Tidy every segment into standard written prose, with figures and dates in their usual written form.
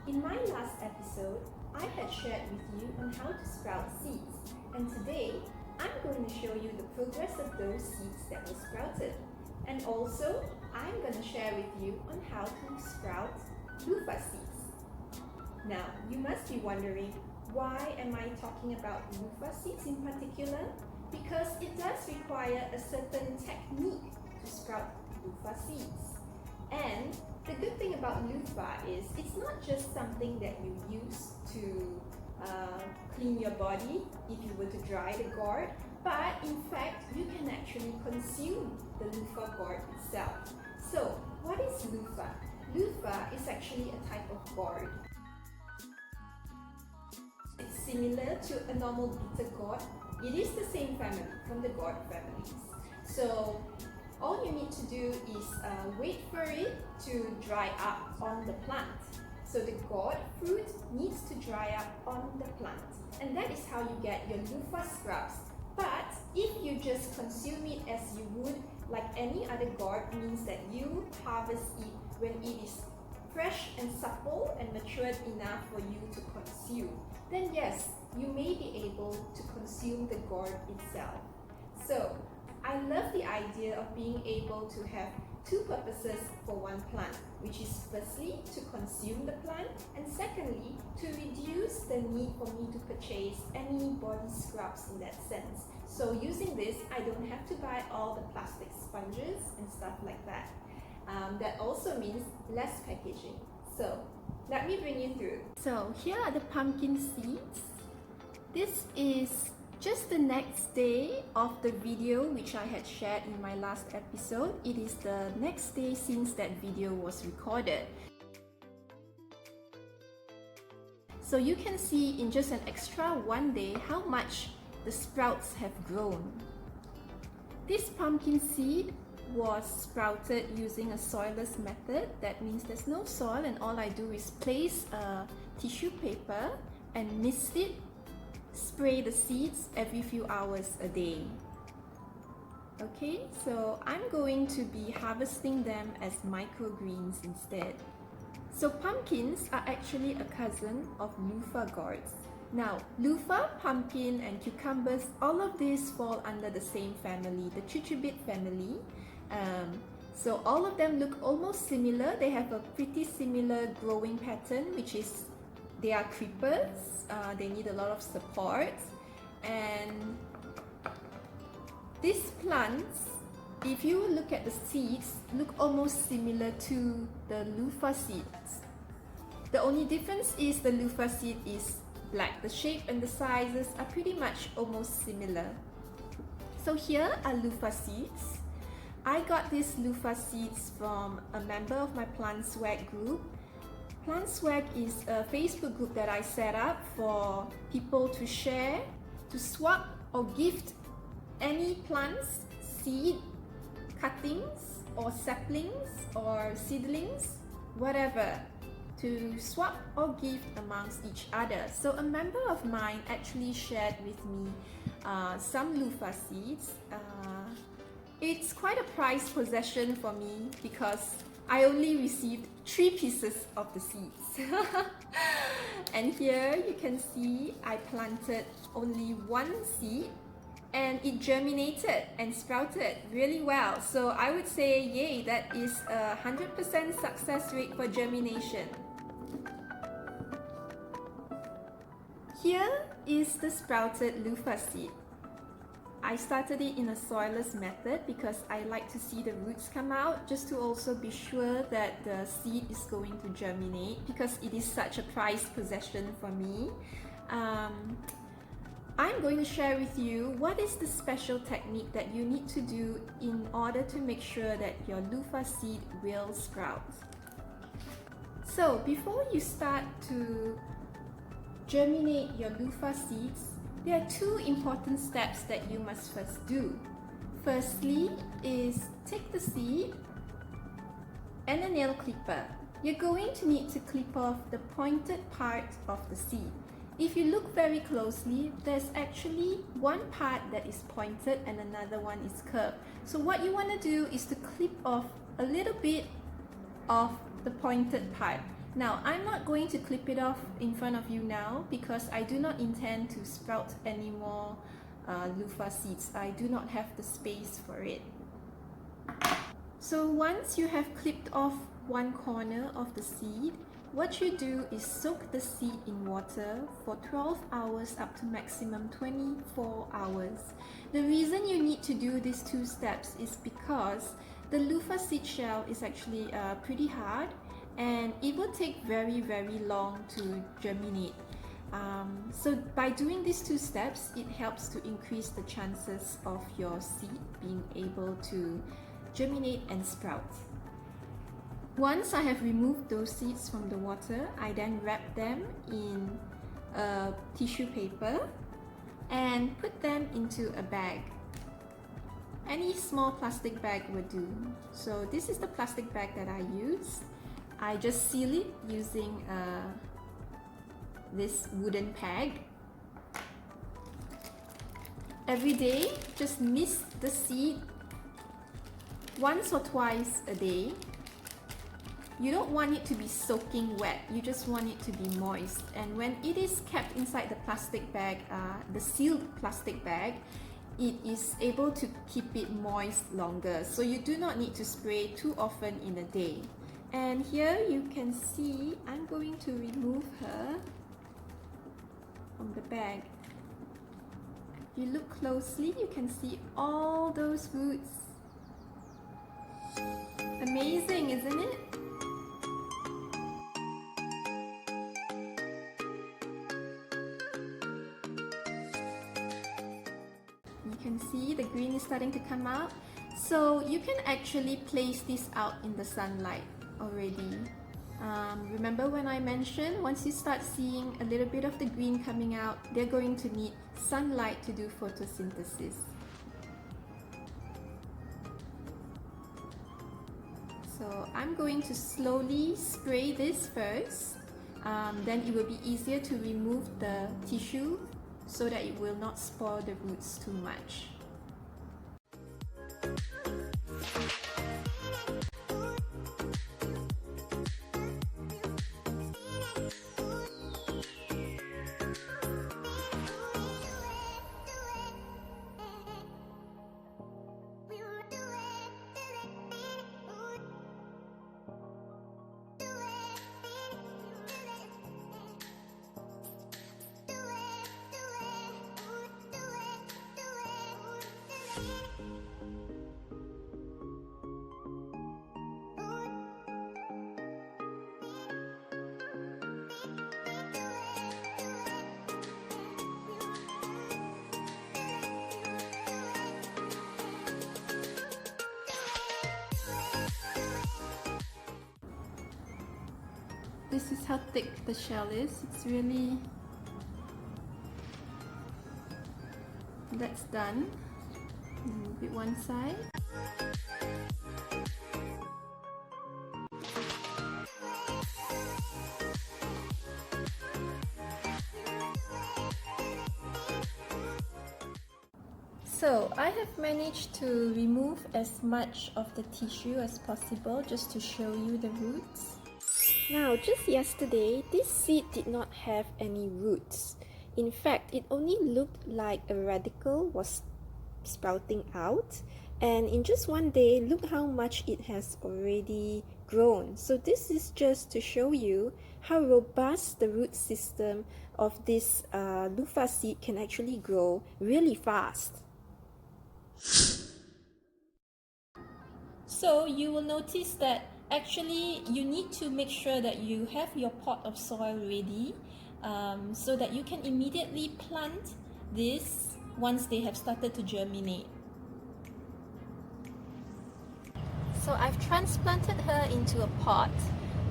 In my last episode, I had shared with you on how to sprout seeds, and today I'm going to show you the progress of those seeds that were sprouted. And also, I'm going to share with you on how to sprout loofah seeds. Now, you must be wondering, why am I talking about loofah seeds in particular? Because it does require a certain technique to sprout loofah seeds. And the good thing about loofah is it's not just something that you use to clean your body if you were to dry the gourd, but in fact you can actually consume the loofah gourd itself. So what is loofah? Loofah is actually a type of gourd. It's similar to a normal bitter gourd. It is the same family from the gourd families. So all you need to do is wait for it to dry up on the plant. So the gourd fruit needs to dry up on the plant, and that is how you get your loofah sprouts. But if you just consume it as you would like any other gourd, means that you harvest it when it is fresh and supple and matured enough for you to consume, then yes, you may be able to consume the gourd itself. So I love the idea of being able to have two purposes for one plant, which is firstly to consume the plant, and secondly to reduce the need for me to purchase any body scrubs in that sense. So using this, I don't have to buy all the plastic sponges and stuff like that. That also means less packaging. So let me bring you through. So here are the pumpkin seeds. This is just the next day of the video which I had shared in my last episode. It is the next day since that video was recorded. So you can see in just an extra one day how much the sprouts have grown. This pumpkin seed was sprouted using a soilless method. That means there's no soil and all I do is place a tissue paper and mist it. Spray the seeds every few hours a day. Okay, so I'm going to be harvesting them as microgreens instead. So pumpkins are actually a cousin of loofah gourds. Now, loofah, pumpkin and cucumbers, all of these fall under the same family, the 𝗀𝗽𝗿 family. So all of them look almost similar. They have a pretty similar growing pattern, which is they are creepers. They need a lot of support, and these plants, if you look at the seeds, look almost similar to the loofah seeds. The only difference is the loofah seed is black. The shape and the sizes are pretty much almost similar. So here are loofah seeds. I got these loofah seeds from a member of my Plant Swag group. Plant Swag is a Facebook group that I set up for people to share, to swap or gift any plants, seed, cuttings or saplings or seedlings, whatever, to swap or gift amongst each other. So a member of mine actually shared with me some loofah seeds. It's quite a prized possession for me because I only received 3 pieces of the seeds. And here you can see I planted only 1 seed and it germinated and sprouted really well. So I would say, yay, that is a 100% success rate for germination. Here is the sprouted loofah seed. I started it in a soilless method because I like to see the roots come out, just to also be sure that the seed is going to germinate because it is such a prized possession for me. I'm going to share with you what is the special technique that you need to do in order to make sure that your loofah seed will sprout. So before you start to germinate your loofah seeds, there are 2 important steps that you must first do. Firstly is take the seed and a nail clipper. You're going to need to clip off the pointed part of the seed. If you look very closely, there's actually one part that is pointed and another one is curved. So what you want to do is to clip off a little bit of the pointed part. Now, I'm not going to clip it off in front of you now because I do not intend to sprout any more loofah seeds. I do not have the space for it. So once you have clipped off one corner of the seed, what you do is soak the seed in water for 12 hours up to maximum 24 hours. The reason you need to do these two steps is because the loofah seed shell is actually pretty hard and it will take very long to germinate. So by doing these two steps, it helps to increase the chances of your seed being able to germinate and sprout. Once I have removed those seeds from the water, I then wrap them in a tissue paper and put them into a bag. Any small plastic bag would do. So this is the plastic bag that I use. I just seal it using this wooden peg. Every day, just mist the seed once or twice a day. You don't want it to be soaking wet, you just want it to be moist. And when it is kept inside the plastic bag, the sealed plastic bag, it is able to keep it moist longer. So you do not need to spray too often in a day. And here you can see, I'm going to remove her from the bag. If you look closely, you can see all those roots. Amazing, isn't it? You can see the green is starting to come out. So you can actually place this out in the sunlight already. Remember when I mentioned once you start seeing a little bit of the green coming out, they're going to need sunlight to do photosynthesis. So I'm going to slowly spray this first, then it will be easier to remove the tissue so that it will not spoil the roots too much. This is how thick the shell is. It's really... That's done. Move it one side. So I have managed to remove as much of the tissue as possible just to show you the roots. Now, just yesterday, this seed did not have any roots. In fact, it only looked like a radical was sprouting out. And in just one day, look how much it has already grown. So this is just to show you how robust the root system of this loofah seed can actually grow really fast. So you will notice that actually you need to make sure that you have your pot of soil ready so that you can immediately plant this once they have started to germinate. So I've transplanted her into a pot.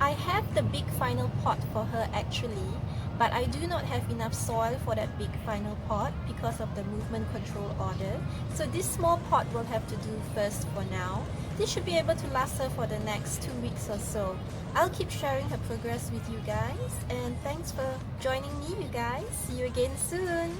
I have the big final pot for her actually, but I do not have enough soil for that big final pot because of the movement control order. So this small pot will have to do first for now. This should be able to last her for the next 2 weeks or so. I'll keep sharing her progress with you guys, and thanks for joining me, you guys. See you again soon.